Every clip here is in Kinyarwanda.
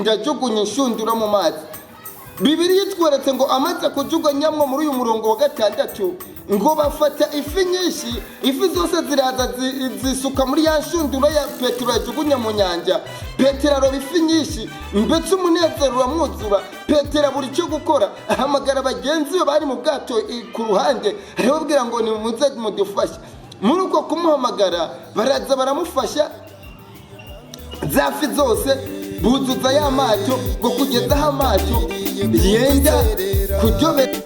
ndajugunya inshundura mu mazi. Bibiliya itweretse ngo amaze kujugunyamwo muri uyu murongo wa 6 ngo bafata ifi nyinshi, ifi zose ziraza zisuka muri ya nshundura ya Petero yajugunya mu nyanja. Petero aroba ifi nyinshi, mbetse umunezero uramwuzura. Petero buri cyo gukora, ahamagara bagenzi be bari mu bwato ku ruhande, arababwira ngo nimuze mudufashe. Muri uko kumuhamagara baraza baramufasha, za fi zose buzuza ya mato ngo kugeza aho amato yenda kujobeka.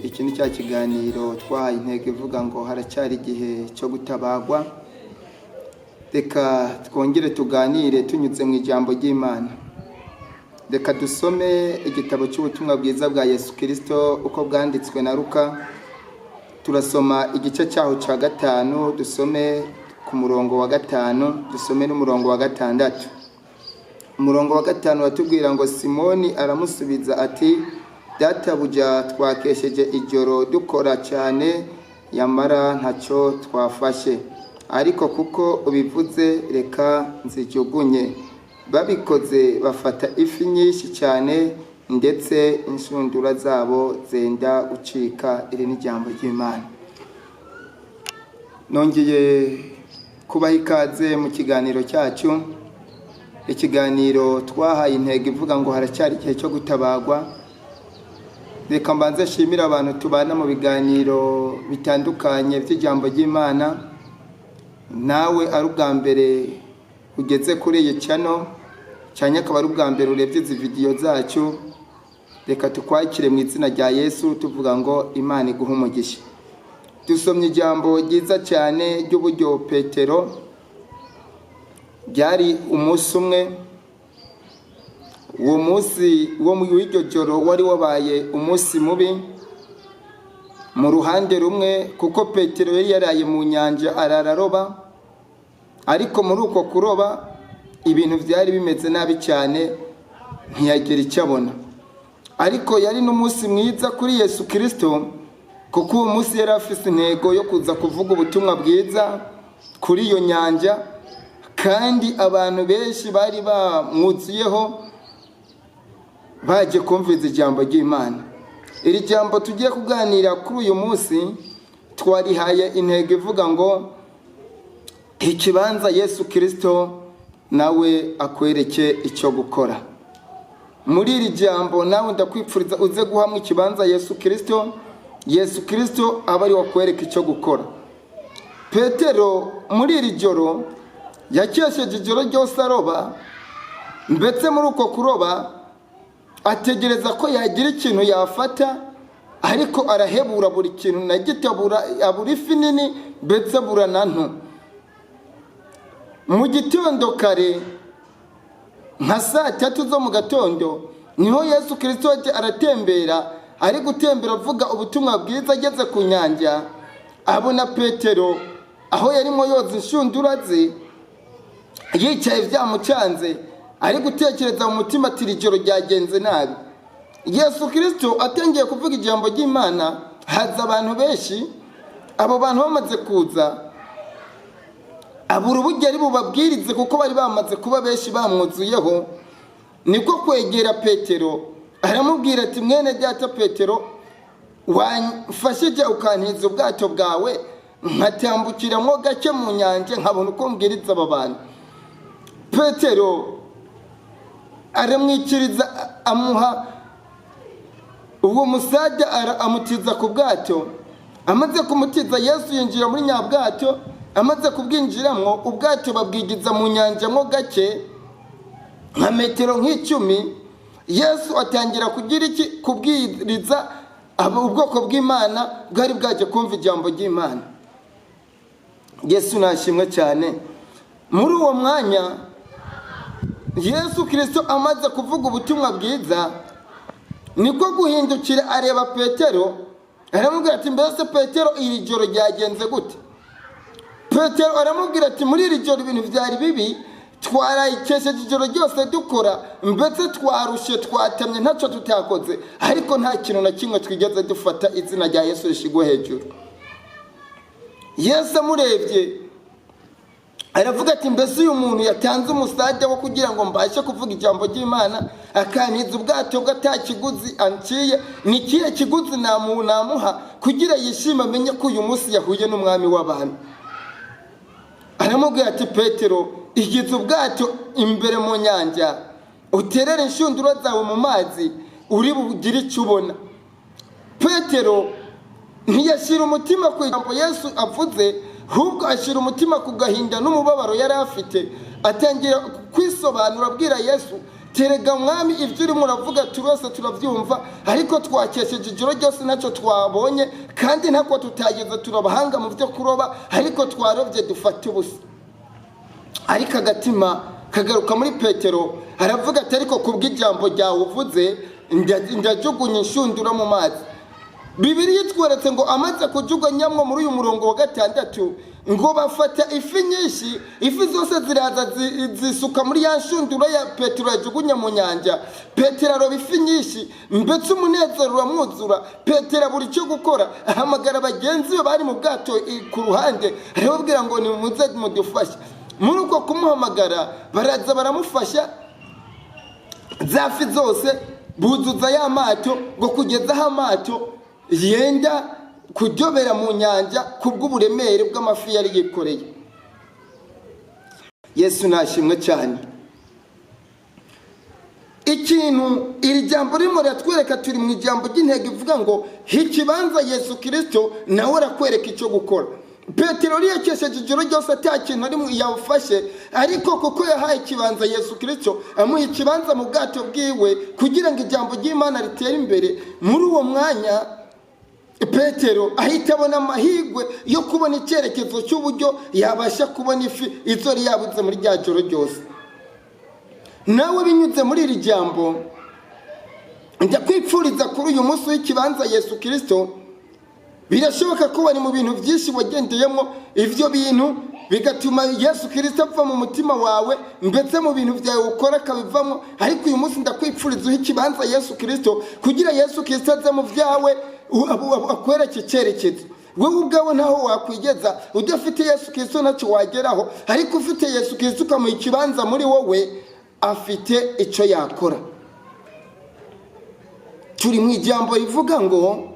Iki ni cya kiganiro twahaye intego ivuga ngo haracyari igihe cyo gutabagwa. Reka twongere tuganire tunyuze mu ijambo ry'Imana. Reka dusome igitabo cy'ubutumwa bwiza bwa Yesu Kristo uko bwanditswe na Luka. Turasoma igice cyaho cya 5, dusome ku murongo wa 5, dusome n'umurongo wa 6. Umurongo wa 5 watubwira ngo Simoni aramusubiza ati, databuja twakesheje ijoro dukora cyane, yamara ntacyo twafashe, ariko kuko ubivuze reka nzijugunye. Babikoze bafata ifi nyinshi cyane, ndetse inshundura zabo zenda gucika. Iri ni ijambo ry'Imana. Nongeye kubaha ikaze mu kiganiro cyacu, ikiganiro twahaye intego ivuga ngo haracyari igihe cyo gutabagwa. Reka mbanze nshimira abantu tubana mu biganiro bitandukanye by'ijambo ry'Imana. Nawe ari ubwa mbere ugeze kuri iyi channel, cyane akaba ari ubwa mbere urebye izi video zacu, reka tukwakire mu izina rya Yesu tuvuga ngo Imana iguhe umugisha. Dusomye ijambo ryiza cyane ry'uburyo Petero byari umunsi umwe. Uwo munsi wo mu iryo joro wari wabaye umunsi mubi mu ruhande rumwe, kuko Petero yari yaraye mu nyanja araroba, ariko muri uko kuroba ibintu byari bimeze nabi cyane, ntiyagira icyo abona. Ariko yari n'umunsi mwiza kuri Yesu Kristo, kuko uwo munsi yari afite intego yo kuza kuvuga ubutumwa bwiza kuri iyo nyanja, kandi abantu benshi bari bamwuzuyeho baje kumviriza ijambo ry'Imana. Iri jambo tugiye kuganira kuri uyu munsi twarihaye intego ivuga ngo ikibanza Yesu Kristo nawe akwereke icyo gukora. Muri iri jambo nawe ndakwipfuriza uze guhamwa ikibanza Yesu Kristo. Yesu Kristo aba ari wakwereka icyo gukora. Petero muri iri joro yakesheje ijoro ryose aroba, mbetse muri uko kuroba ategereza ko yagira ikintu yafata, ariko arahebura buri kintu na gitabura, abura ifi nini mbetse abura na nto. Mu gitondo kare nka 3 zo mu gatondo niho Yesu Kristo aratembera, ari gutembera avuga ubutumwa bwiza. Ageze ku nyanja abona Petero aho yarimo yoza inshundura ze, yicaye byamucanze, ari gutekereza mu mutima ati ijoro ryagenze nabi. Yesu Kristo atangiye kuvuga ijambo ry'Imana, haza abantu benshi. Abo bantu bamaze kuza, abura uburyo ari bubabwirize kuko bari bamaze kuba benshi bamwuzuyeho. Niko kwegera Petero aramubwira ati, mwene data Petero, wamfashije ukantiza ubwato bwawe nkatambukiramo gake mu nyanja nkabona uko mbwiriza aba bantu. Petero aramwikiriza, amuha uwo musada, amutiza ku bwato. Amaze kumutiza, Yesu yinjira muri nyabwato. Amaze kubwinjiramo, ubwato babwigiza mu nyanja mo gake nka metero nk'icumi. Yesu atangira kugira iki? Kubwiriza ubwoko bw'Imana bwari bwaje kumva ijambo ry'Imana. Yesu nashimwe cyane. Muri uwo mwanya Yesu Kristo amaze kuvuga ubutumwa bwiza, niko guhindukira areba Petero, aramubwira ati, mbese Petero, iri joro ryagenze gute? Petero aramubwira ati, muri iri joro ibintu byari bibi, twarayikesheje ijoro ryose dukora, mbese twarushe, twatamye, ntacyo tutakoze, ariko nta kintu na kimwe twigeze dufata. Izina rya Yesu rishigwe hejuru. Yesu amurebye aravuga ati mbese uyu muntu yatanze umusade wo kugira ngo mbashe kuvuga ijambo ry'Imana akantiza ubwato bwo atakiguzi anciye, ni kihe kiguzi namuha kugira yishime amenye ko uyu munsi yahuye n'umwami w'abantu? Aramubwira ati Petero, igize ubwato imbere mu nyanja, uterere inshundura zawe mu mazi, uri bugire icyo ubona. Petero ntiyashyira umutima ku ijambo Yesu avuze, ahubwo ashyira umutima ku gahinda n'umubabaro yari afite. Atangira kwisobanura abwira Yesu, terega mwami, ibyo urimo uravuga turose turabyumva, ariko twakesheje ijoro ryose ntacyo twabonye, kandi ntako tutageze turabahanga mu byo kuroba, ariko twarobye dufata ubusa. Ariko agatima kagaruka muri Petero, aravuga ati ariko kubw'ijambo ryawe uvuze ndajugunya inshundura mu mazi. Bibiliya itweretse ngo amaze kujugunyamwo muri uyu murongo wa 6 ngo bafata ifi nyinshi, ifi zose ziraza zisuka muri ya nshundura ya Petero yajugunya mu nyanja. Petero aroba ifi nyinshi, mbetse umunezero uramwuzura. Petero buri cyo gukora, ahamagara bagenzi be bari mu bwato ku ruhande, arababwira ngo nimuze mudufashe. Muri uko kumuhamagara baraza baramufasha, za fi zose buzuza ya mato, ngo kugeza aho amato yenda kujyobera mu nyanja kubw'uburemere bw'amafi yari yikoreye. Yesu nashimwe cyane. Ikintu iri jambo ririmo riratwereka, turi mu ijambo ry'intego ivuga ngo ikibanza Yesu Kristo nawe arakwereka icyo gukora. Petero yiyakesheje ijoro ryose ata kintu ari yawufashe, ariko kuko yahaye ikibanza Yesu Kristo, amuha ikibanza mu bwato bwiwe kugira ngo ijambo ry'Imana ritere imbere. Muri uwo mwanya Petero ahita abona amahirwe yo kubona icyerekezo cy'uburyo yabasha kubona ifi izo yabuze muri rya joro ryose. Nawe binyuze muri iri jambo njya kwipfuriza kuri uyu munsi w'ikibanza Yesu Kristo. Birashoboka ko bari mu bintu byinshi wagendeyemo, ivyo bintu bigatuma Yesu Kristo apfa mu mutima wawe, mbetse mu bintu byawe ukora kabivamo. Ariko uyu munsi ndakwipfuriza ikibanza Yesu Kristo kugira Yesu Kristo aze mu byawe akwereke icyerekezo. Wewe ubwawe ntaho wakwigeza udafite Yesu Kristo ntacyo wageraho, ariko ufite Yesu Kristo ukamuha ikibanza muri wowe, afite icyo yakora. Turi mu ijambo rivuga ngo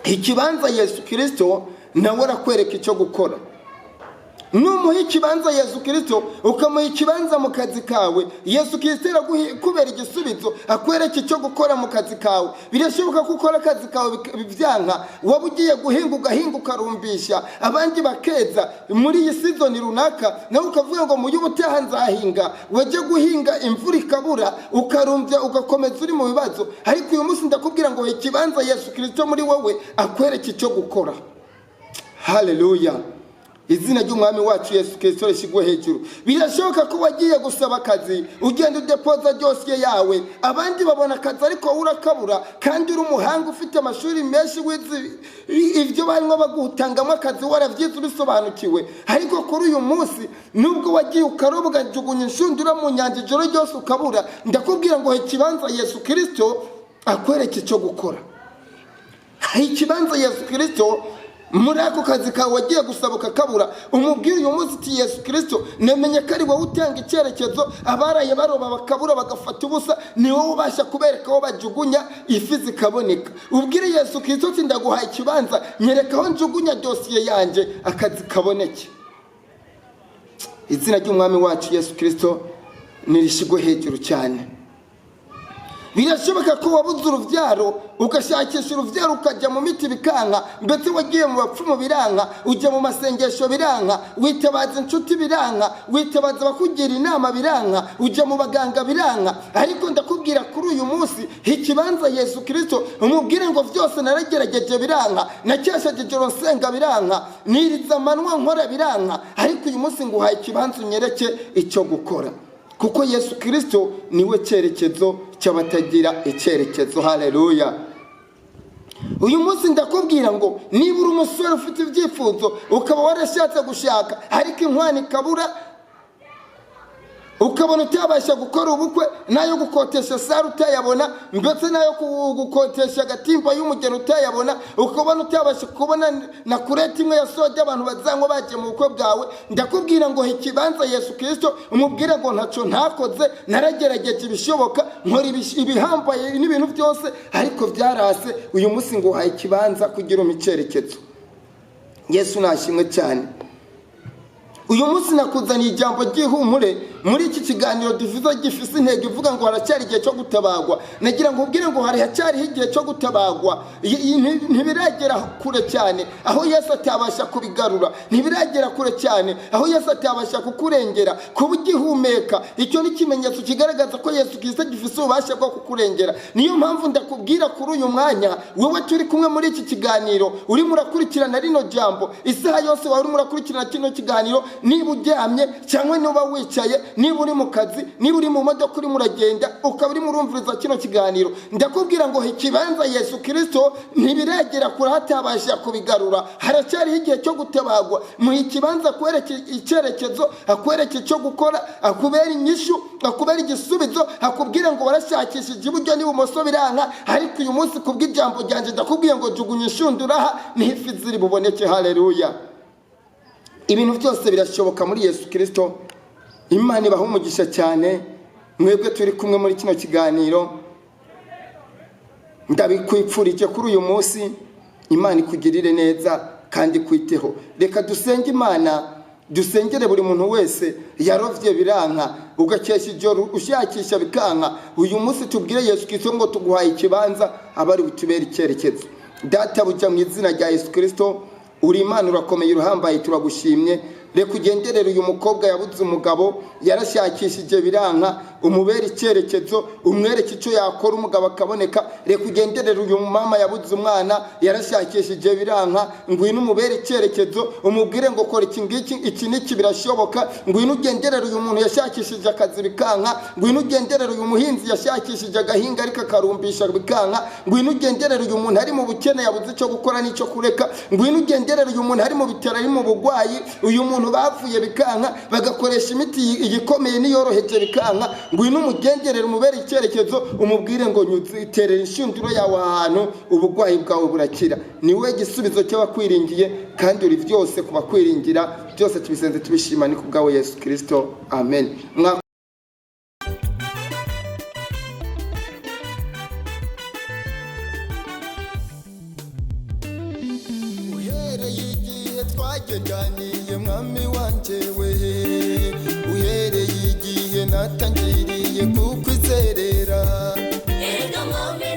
ikibanza Yesu Kristo nawe arakwereka icyo gukora. Numuha ikibanza Yesu Kristo ukamuha ikibanza mu kazi kawe, Yesu Kristo kubera igisubizo akwereka icyo gukora mu kazi kawe. Birashoboka ko ukora akazi kawe bivyanka, waba ugiye guhinga ugahinga ukarumbisha, abandi bakeza muri iyi season runaka, nawe ukavuga ngo mu y'ubutaha nzahinga, waje guhinga imvura ikabura ukarumbya ugakomeza uri mu bibazo. Ariko uyu munsi ndakubwira ngo ikibanza Yesu Kristo muri wowe akwereka icyo gukora. Haleluya. Izina ry'umwami wacu Yesu Kristo rishigwe hejuru. Birashoboka ko wagiye gusaba akazi, ugenda udepoza dosiye yawe, abandi babona akazi ariko urakabura, kandi uri umuhanga ufite amashuri menshi, wizi ivyo barimo bagutangamo akazi waravyize urisobanukiwe. Ariko kuri uyu munsi nubwo wagiye ukaroba ukajugunya inshundura mu nyanja ijoro ryose ukabura, ndakubwira ngo ikibanza Yesu Kristo akwereka icyo gukora. Ikibanza Yesu Kristo muri ako kazi kawe wagiye gusaba ukakabura, umubwire uyu munsi uti Yesu Kristo namenye ko ari wowe utanga icyerekezo, abaraye baroba bakabura bagafata ubusa, ni wowe ubasha kubereka aho bajugunya ifi zikaboneka. Ubwire Yesu Kristo uti ndaguhaye ikibanza, nyereka aho njugunya dosiye yanjye akazi kaboneke. Izina ry'umwami wacu Yesu Kristo nirishigwe hejuru cyane. Birashoboka ko wabuze uruvyaro ugashakisha uruvyaro ukajya mu miti bikanka, mbese wagiye mu bapfumu biranka, ujya mu masengesho biranka, witabaza inshuti biranka, witabaza bakugira inama biranka, ujya mu baganga biranka. Ariko ndakubwira kuri uyu munsi ikibanza Yesu Kristo, umubwire ngo byose naragerageje biranka, nacyashaje ijoro nsenga biranka, niriza amanwa nkora biranka, ariko uyu munsi nguhaye ikibanza unyereke icyo gukora. Kuko Yesu Kristo niwe cyerekezo cy'abatagira icyerekezo. Haleluya. Uyu munsi ndakubwira ngo niba uri umusore ufite ibyifuzo ukaba warashatse gushaka ariko inkwano ikabura, ukabona utabasha gukora ubukwe, nayo gukotesha sare utayabona, ndetse nayo gukotesha agatimba y'umugeni utayabona, ukabona utabasha kubona na kureti imwe ya soda abantu bazanywa bagiye mu bukwe bwawe. Ndakubwira ngo ikibanza Yesu Kristo umubwire ngo ntaco ntakoze, naragerageje ibishoboka, nkora ibihambaye n'ibintu byose, ariko byarase. Uyu munsi ngo uhaye ikibanza kugira icyerekezo. Yesu nashimwe cyane. Uyu munsi nakuzaniye ijambo ry'ihumure muri iki kiganiro gifise intego ivuga ngo haracyari igihe cyo gutabagwa. Nagira ngo ubwire ngo haracyari igihe cyo gutabagwa. Ntibiragera kure cyane aho Yesu atabasha kubigarura, ntibiragera kure cyane aho Yesu atabasha kukurengera kuba ugihumeka. Icyo ni ikimenyetso kigaragaza ko Yesu Kristo gifise ububasha bwo kukurengera. Niyo mpamvu ndakubwira kuri uyu mwanya, wowe turi kumwe muri iki kiganiro, urimo urakurikirana rino jambo isaha yose, wari urimo urakurikirana kino kiganiro, niba uryamye cyangwa niba wicaye, niba uri mu kazi, niba uri mu modoka urimo uragenda, ukaba urimo urumviriza kino kiganiro, ndakubwira ngo ikibanza Yesu Kristo ntibiragera kure hatabasha kubigarura. Haracyari igihe cyo gutabagwa. Mu ikibanza akwereke icyerekezo, akwereke cyo gukora, akubera inyishu, akubera igisubizo, akubwira ngo warashakishije iburyo n'ibumoso biranka, ariko uyu munsi kubw'ijambo ryanje ndakubwiye ngo jugunya inshunduraha n'ifi ziri buboneke. Haleluya. Ibintu byose birashoboka muri Yesu Kristo. Imana ibaha umugisha cyane. Mwebwe turi kumwe muri kino kiganiro, ndabikwipfurije kuri uyu munsi. Imana ikugirire neza kandi kwiteho. Reka dusenge Imana, dusengere buri muntu wese yarovye biranka, ugakesha ijoro ushakisha bikanka. Uyu munsi tubwire Yesu Kristo ngo tuguhaye ikibanza, abari butubera icyerekezo. Data buja mu izina rya Yesu Kristo, uri Imana urakomeye uruhambaye, turagushimye. Reka ugenderere uyu mukobwa yabuze umugabo, yarashakishije biranka, umubera icyerekezo, umwereke icyo yakora umugabo akaboneka. Reka ugenderere uyu mama yabuze umwana, yarashakishije biranka, ngwino umubera icyerekezo, umubwire ngo kora iki n'iki birashoboka. Ngwino ugenderere uyu muntu yashakishije akazi bikanka, ngwino ugenderere uyu muhinzi yashakishije agahinga ariko akarumbisha bikanka, ngwino ugenderere uyu muntu ari mu bukene yabuze icyo gukora n'icyo kureka, ngwino ugenderere uyu muntu ari mu bitaro ari mu bugwayi, uyu muntu bavuye bikanka bagakoresha imiti igikomeye n'iyoroheje bikanka. Ngwino umugenderere umubere icyerekezo, umubwire ngo nyuterere inshunduro yawe ahantu ubugwayi bwawe burakira. Niwe gisubizo cy'abakwiringiye, kandi uri byose kuba kwiringira. Byose tubisenze tubishima ni kubwawe Yesu Kristo. Amen. Twagendaniye mwami wanje we, uhereye igihe natangiriye kukwizerera. Ega mwami